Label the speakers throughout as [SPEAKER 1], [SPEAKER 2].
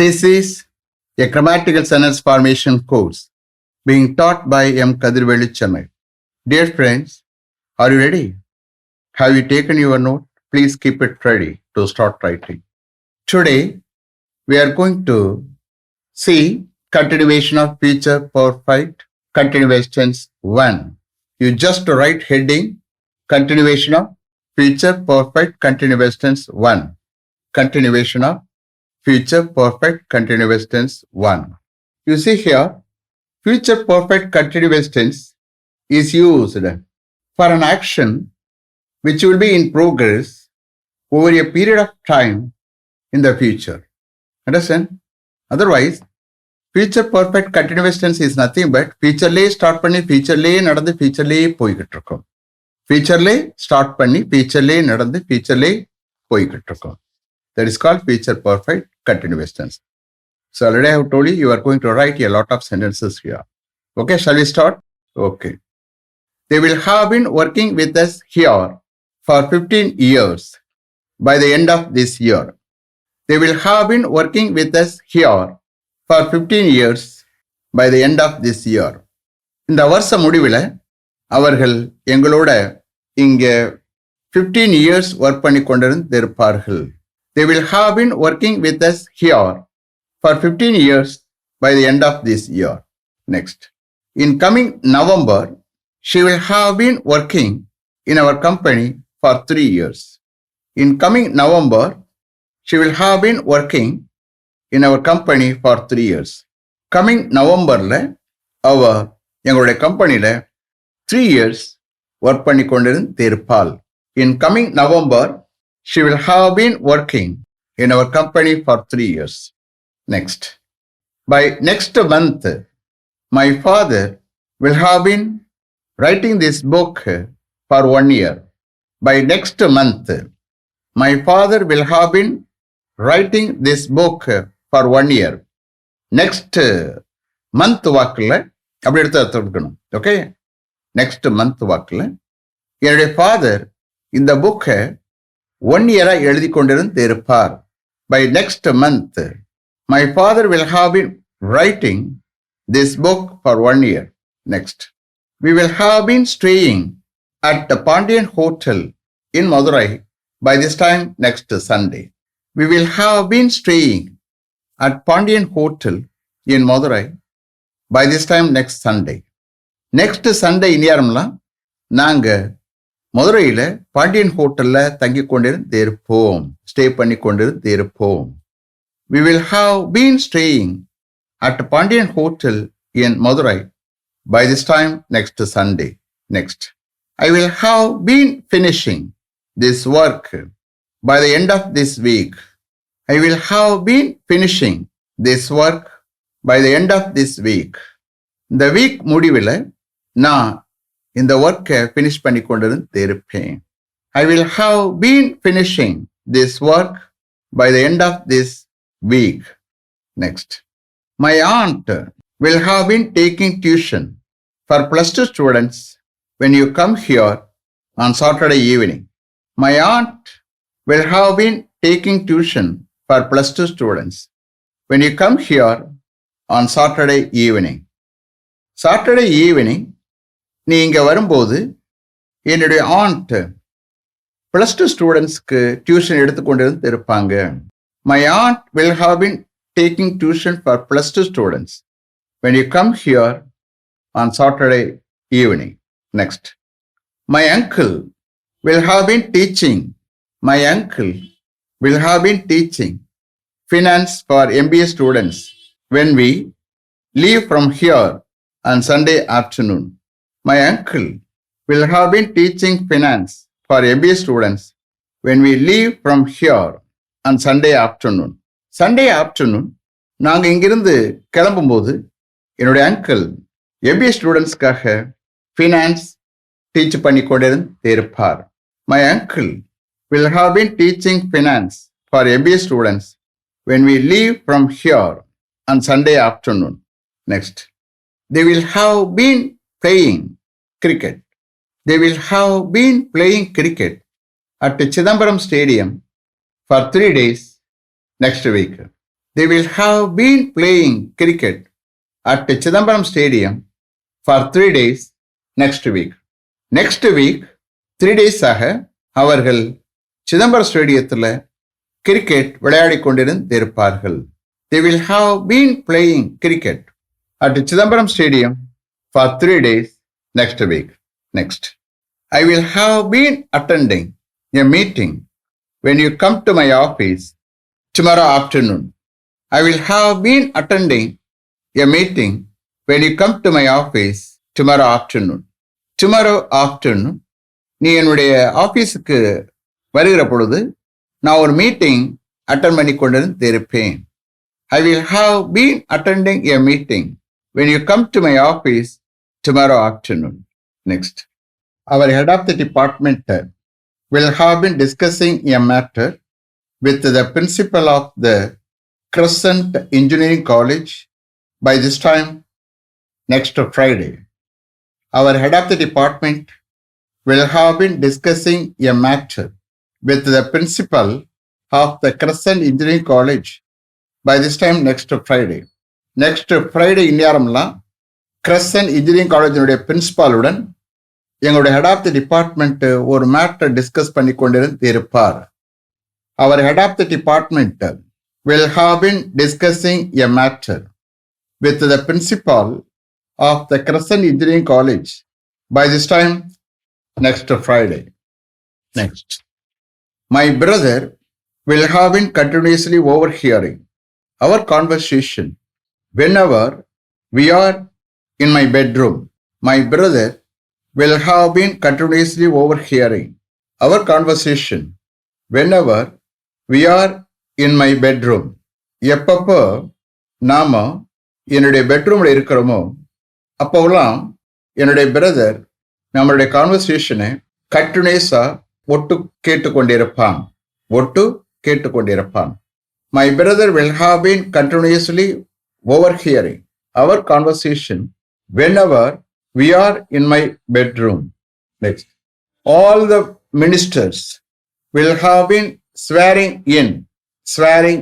[SPEAKER 1] This is a grammatical sentence formation course being taught by M. Kadirvelu Chennai. Dear friends, are you ready? Have you taken your note? Please keep it ready to start writing. Today, we are going to see continuation of future perfect continuous tense 1. You just write heading continuation of future perfect continuous tense 1. Continuation of future perfect continuous tense 1. You see here, future perfect continuous tense is used for an action which will be in progress over a period of time in the future. Understand? Otherwise, future perfect continuous tense is nothing but futureலே start பண்ணி futureலே நடந்து futureலே போய்கிட்டு இருக்கும். futureலே start பண்ணி futureலே நடந்து futureலே போய்கிட்டு இருக்கும். That is called future perfect continuous tense. So already I have told you, you are going to write a lot of sentences here. Okay, shall we start? Okay. They will have been working with us here for 15 years by the end of this year. They will have been working with us here for 15 years by the end of this year. இந்த வருஷ முடிவில் அவர்கள் எங்களோட இங்கே 15 years work பண்ணி கொண்டிருப்பார்கள். They will have been working with us here for 15 years by the end of this year. Next. In coming November, she will have been working in our company for 3 years. In coming November, she will have been working in our company for 3 years. Coming Novemberல அவ எங்களுடைய கம்பெனில 3 years work பண்ணி கொண்டிருப்பாள். In coming November, she will have been working in our company for 3 years. Next. By next month, my father will have been writing this book for 1 year. By next month, my father will have been writing this book for 1 year. Next month வாக்கில் அப்படி எடுத்து இருக்கணும். Okay, next month வாக்கில் என்னுடைய father இந்த புக்கை 1 year எழுதி கொண்டிருப்பார். By next month, my father will have been writing this book for 1 year. Next. We will have been staying at the Pandian Hotel in Madurai by this time next Sunday. We will have been staying at Pandian Hotel in Madurai by this time next Sunday. Next Sunday இனியாரம்லாம் நாங்கள் மதுரையில் பாண்டியன் ஹோட்டலில் தங்கி கொண்டிருப்போம், stay பண்ணி கொண்டிருப்போம். We will have been staying at Pandian Hotel in Madurai by this time next Sunday. Next. I will have been finishing this work by the end of this week. I will have been finishing this work by the end of this week. இந்த week முடிவில் நான் இந்த ஒர்க்கை finish பண்ணி கொண்டிருப்பேன். I will have been finishing this work by the end of this week. Next. My aunt will have been taking tuition for plus 2 students when you come here on Saturday evening. My aunt will have been taking tuition for plus 2 students when you come here on Saturday evening. Saturday evening நீ இங்கே வரும்போது என்னுடைய and plus 2 ஸ்டூடெண்ட்ஸ்க்கு tuition எடுத்துக்கொண்டிருப்பாங்க. My aunt will have been taking tuition for plus 2 students when you come here on Saturday evening. Next. My uncle will have been teaching. My uncle will have been teaching finance for MBA students when we leave from here on Sunday afternoon. My uncle will have been teaching finance for MBA students when we leave from here on Sunday afternoon. Sunday afternoon, நாங்கள் இங்கிருந்து கிளம்பும்போது என்னுடைய uncle MBA ஸ்டூடெண்ட்ஸ்க்காக finance teach பண்ணி கொண்டிருப்பார். My uncle will have been teaching finance for MBA students when we leave from here on Sunday afternoon. Next. They will have been playing cricket. They will have been playing cricket at the Chidambaram Stadium for 3 days next week. They will have been playing cricket at the Chidambaram Stadium for 3 days next week. Next week 3 days ஆக அவர்கள் சிதம்பரம் ஸ்டேடியத்தில் cricket விளையாடி கொண்டிருந்திருப்பார்கள். They will have been playing cricket at the Chidambaram Stadium for 3 days next week. Next. I will have been attending a meeting when you come to my office tomorrow afternoon. I will have been attending a meeting when you come to my office tomorrow afternoon. Tomorrow afternoon, நீ என்னுடைய ஆஃபீஸுக்கு வருகிற பொழுது நான் ஒரு meeting attend பண்ணி கொண்டிருந்திருப்பேன். I will have been attending a meeting when you come to my office tomorrow afternoon. Next. Our head of the department will have been discussing a matter with the principal of the Crescent Engineering College by this time next Friday. Our head of the department will have been discussing a matter with the principal of the Crescent Engineering College by this time next Friday. Next Friday இந்நேரம்லாம் Crescent Engineering Collegeனுடைய பிரின்சிபாலுடன் எங்களுடைய head of the department ஒரு matter discuss பண்ணி கொண்டிருப்பார். அவர் head of the department will have been discussing a matter with the principal of the Crescent Engineering College by this time next Friday. Next. My brother will have been continuously overhearing our conversation whenever we are in my bedroom. My brother will have been continuously overhearing our conversation whenever we are in my bedroom. எப்பப்போ நாம என்னுடைய பெட்ரூம்ல இருக்கிறோமோ அப்போலாம் என்னுடைய brother நம்மளுடைய கான்வர்சேஷனை கண்டினியூஸா ஒட்டு கேட்டுக்கொண்டிருப்பான். My brother will have been continuously overhearing our conversation whenever we are in my bedroom. Next. All the ministers will have been swearing in. SWEARING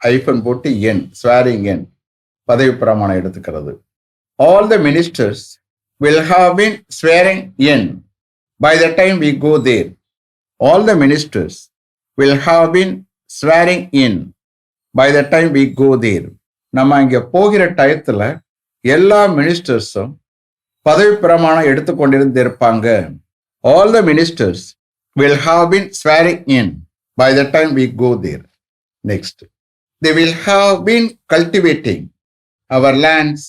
[SPEAKER 1] hyphen போட்டு in. Swearing in. பதவி பிரமாணம் எடுத்துக்கிறது. All the ministers will have been swearing in by the time we go there. All the ministers will have been swearing in by the time we go there. நம்ம இங்க போகிற டயத்துல எல்லா மினிஸ்டர்ஸும் பதவி பிரமாணம் எடுத்துக்கொண்டிருந்திருப்பாங்க. All the ministers will have been swearing in by the time we go there. Next. They will have been cultivating our lands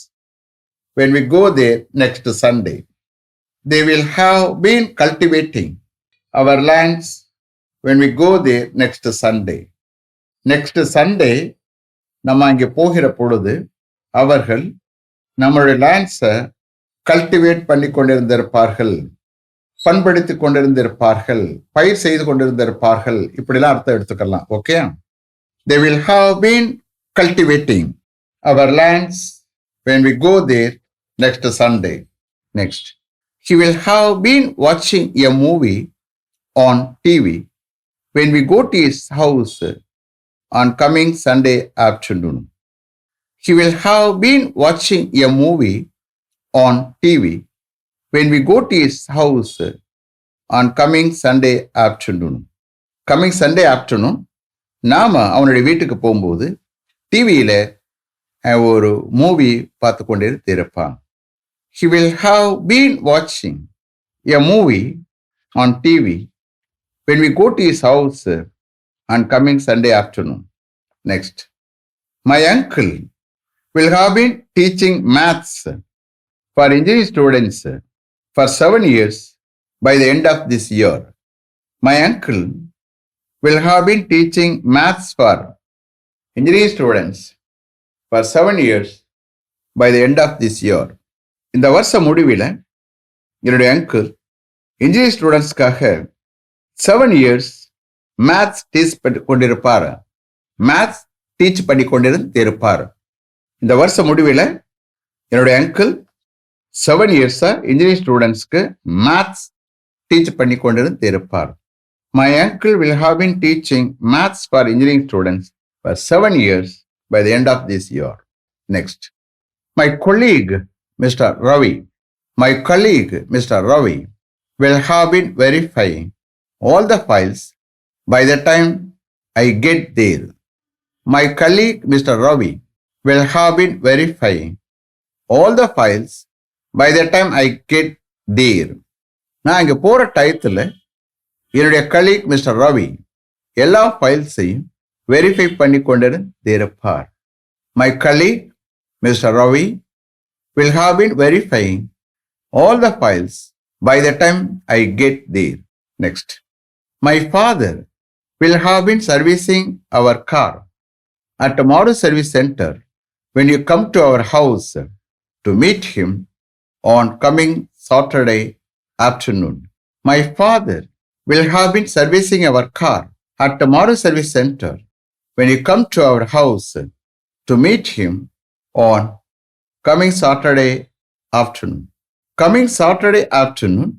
[SPEAKER 1] when we go there next Sunday. They will have been cultivating our lands when we go there next Sunday. Next Sunday நம்ம அங்கே போகிற பொழுது அவர்கள் நம்மளுடைய லேண்ட்ஸை cultivate பண்ணி கொண்டிருந்திருப்பார்கள், பண்படுத்தி கொண்டிருந்திருப்பார்கள், பயிர் செய்து கொண்டிருந்திருப்பார்கள். இப்படிலாம் அர்த்தம் எடுத்துக்கலாம். Okay. They will have been cultivating our lands when we go there next Sunday. Next. He will have been watching a movie on TV when we go to his house on coming Sunday afternoon. He will have been watching a movie on TV when we go to his house on coming Sunday afternoon. Coming Sunday afternoon, நாம அவனுடைய வீட்டுக்கு போகும்போது டிவியில ஒரு movie பார்த்து கொண்டே இருப்பான். He will have been watching a movie on TV when we go to his house on coming Sunday afternoon. Next. My uncle will have been teaching maths for engineering students for 7 years by the end of this year. My uncle will have been teaching maths for engineering students for 7 years by the end of this year. இந்த வருஷ முடிவில் என்னுடைய uncle engineering ஸ்டூடெண்ட்ஸ்க்காக 7 years maths teach பண்ணி கொண்டிருப்பார். Maths teach பண்ணி கொண்டிருப்பார். இந்த வருஷ முடிவில் என்னுடைய அங்கிள் 7 years இன்ஜினியரிங் ஸ்டூடெண்ட்ஸ்க்கு மேத்ஸ் டீச் பண்ணி கொண்டிருப்பார். My uncle will have been teaching maths for engineering students for 7 years by the end of this year. Next. My colleague, Mr. Ravi, will have been verifying all the files by the time I get there. My colleague, Mr. Ravi, will have been verifying all the files by the time I get there. நான் இங்கே போகிற டயத்தில் என்னுடைய colleague mister Ravi எல்லா ஃபைல்ஸையும் verify பண்ணி கொண்டிருந்து இருப்பார். My colleague mister Ravi will have been verifying all the files by the time I get there. Next. My father will have been servicing our car at a motor service center when you come to our house to meet him on coming Saturday afternoon. My father will have been servicing our car at a motor service center when you come to our house to meet him on coming Saturday afternoon. Coming Saturday afternoon,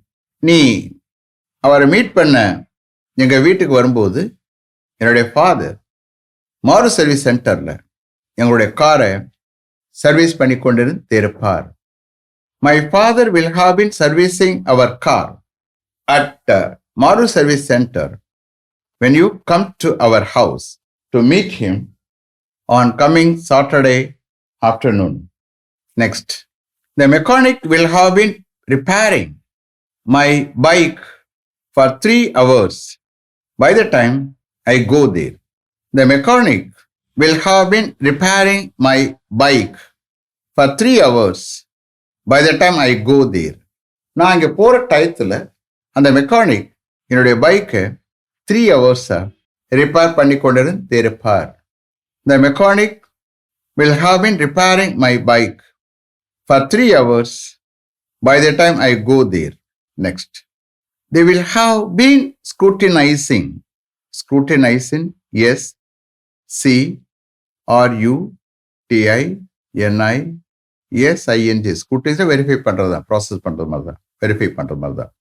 [SPEAKER 1] நீ அவரை meet பண்ண எங்கள் வீட்டுக்கு வரும்போது என்னுடைய father மாறு service சென்டரில் எங்களுடைய காரை சர்வீஸ் பண்ணி கொண்டிருந்து இருப்பார். My father will have been servicing அவர் car at Maru service centre when you come to our house to meet him on coming Saturday afternoon. Next. The mechanic will have been repairing my bike for 3 hours by the time I go there. The mechanic will have been repairing my bike for 3 hours by the time I go there. நான் இங்கே போகிற டயத்தில் அந்த mechanic என்னுடைய பைக்கை 3 hours repair பண்ணி கொண்டிருந்து இருப்பார். The mechanic will have been repairing my bike for 3 hours by the time I go there. Next. They will have been scrutinizing, yes, C-R-U-T-I-N-I-S-I-N-G, scrutinize verify பண்ணுறது தான், ப்ராசஸ் பண்ணுறது மாதிரி தான், வெரிஃபை பண்ணுறது மாதிரி தான்.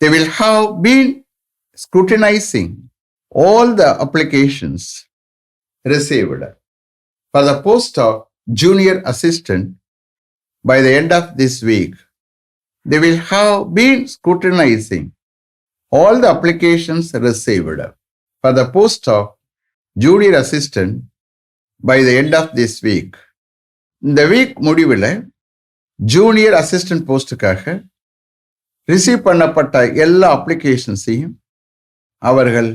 [SPEAKER 1] They will have been scrutinizing all the applications received for the post of junior assistant by the end of this week. They will have been scrutinizing all the applications received for the post of junior assistant by the end of this week. இந்த week முடிவில் junior assistant போஸ்டுக்காக receive பண்ணப்பட்ட எல்லா அப்ளிகேஷன்ஸையும் அவர்கள்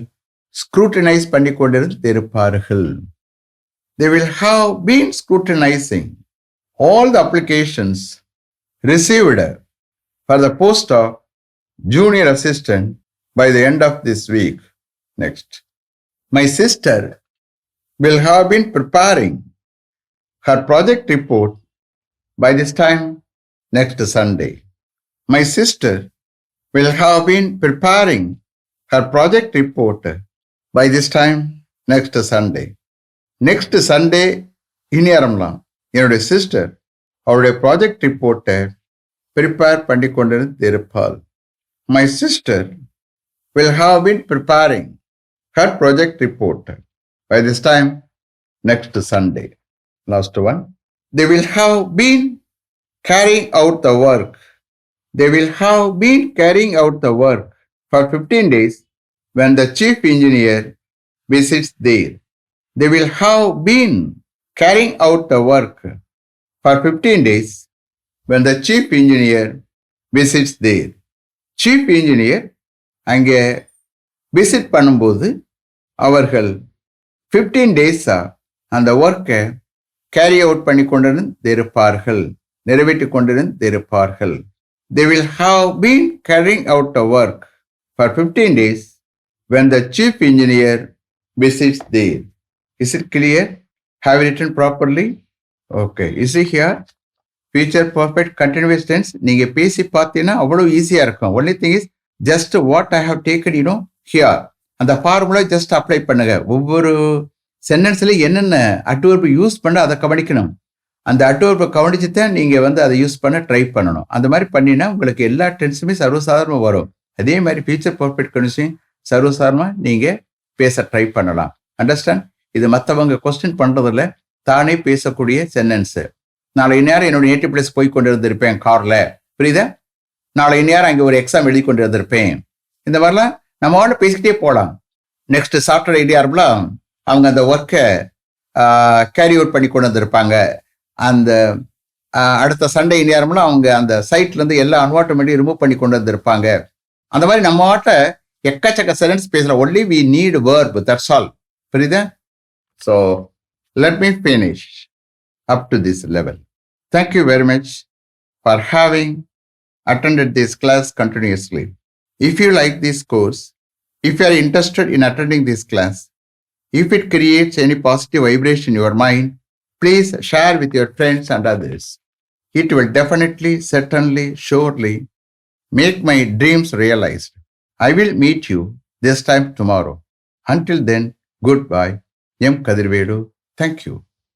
[SPEAKER 1] scrutinise பண்ணி கொண்டிருந்து இருப்பார்கள். They will have been scrutinizing all the applications received for the post of junior assistant by the end of this week. Next. My sister will have been preparing her project report by this time next Sunday. My sister will have been preparing her project report by this time next Sunday. Next Sunday இனியாரம்லாம் என்னுடைய sister அவருடைய project ரிப்போர்ட்டை prepare பண்ணி கொண்டிருந்து இருப்பாள். My sister will have been preparing her project report by this time next Sunday. Last one. They will have been carrying out the work. They will have been carrying out the work for 15 days when the chief engineer visits there. They will have been carrying out the work for 15 days when the chief engineer visits there. Chief engineer அங்கே visit பண்ணும்போது அவர்கள் 15 டேஸா அந்த ஒர்க்கை carry out பண்ணி கொண்டிருந்து இருப்பார்கள், நிறைவேற்றி கொண்டிருந்து இருப்பார்கள். They will have been carrying out the work for 15 days when the chief engineer visits there. Is it clear? Have you written properly? Okay. You see here, future perfect continuous tense. நீங்க பேசி பார்த்தீங்கன்னா அவ்வளவு ஈஸியா இருக்கும். Only thing is just what I have taken, here. அந்த formula just apply பண்ணுங்க. ஒவ்வொரு சென்டென்ஸ்ல என்னென்ன அட்வர்பு யூஸ் பண்ண அதை கவனிக்கணும். அந்த அட்வர்பை கவனிச்சு தான் நீங்க அதை யூஸ் பண்ண ட்ரை பண்ணணும். அந்த மாதிரி பண்ணினா உங்களுக்கு எல்லா டென்ஸுமே சர்வசாதாரணமாக வரும். அதே மாதிரி ஃபியூச்சர் பர்ஃபெக்ட் கண்டிஷன் சர்வசாதாரணமா நீங்க பேச ட்ரை பண்ணலாம். அண்டர்ஸ்டாண்ட்? இது மற்றவங்க கொஸ்டின் பண்றதில்ல, தானே பேசக்கூடிய சென்டென்ஸ். நாளை நேரம் என்னோட நேட்டிவ் பிளேஸ் போய் கொண்டு இருந்திருப்பேன் கார்ல, புரியுதா? நாளை நேரம் அங்கே ஒரு எக்ஸாம் எழுதி கொண்டு இருந்திருப்பேன். இந்த மாதிரிலாம் நம்ம பேசிக்கிட்டே போகலாம். நெக்ஸ்ட் சாஃப்ட்வேர் ஐடியார்ல அவங்க அந்த ஒர்க்கை கேரி அவுட் பண்ணி கொண்டு வந்திருப்பாங்க. அந்த அடுத்த சண்டே நேரம்ல அவங்க அந்த சைட்ல இருந்து எல்லா அன்வான்டமையும் ரிமூவ் பண்ணி கொண்டு வந்திருப்பாங்க. அந்த மாதிரி நம்ம எக்கச்சக்க சென்டென்ஸ் பேசலாம். Only we need verb, that's all. புரியுதா? So let me finish up to this level. Thank you very much for having attended this class continuously. If you like this course, if you are interested in attending this class, if it creates any positive vibration in your mind, please share with your friends and others. It will definitely, certainly, surely make my dreams realized. I will meet you this time tomorrow. Until then, goodbye. M. Kadirvelu. Thank you.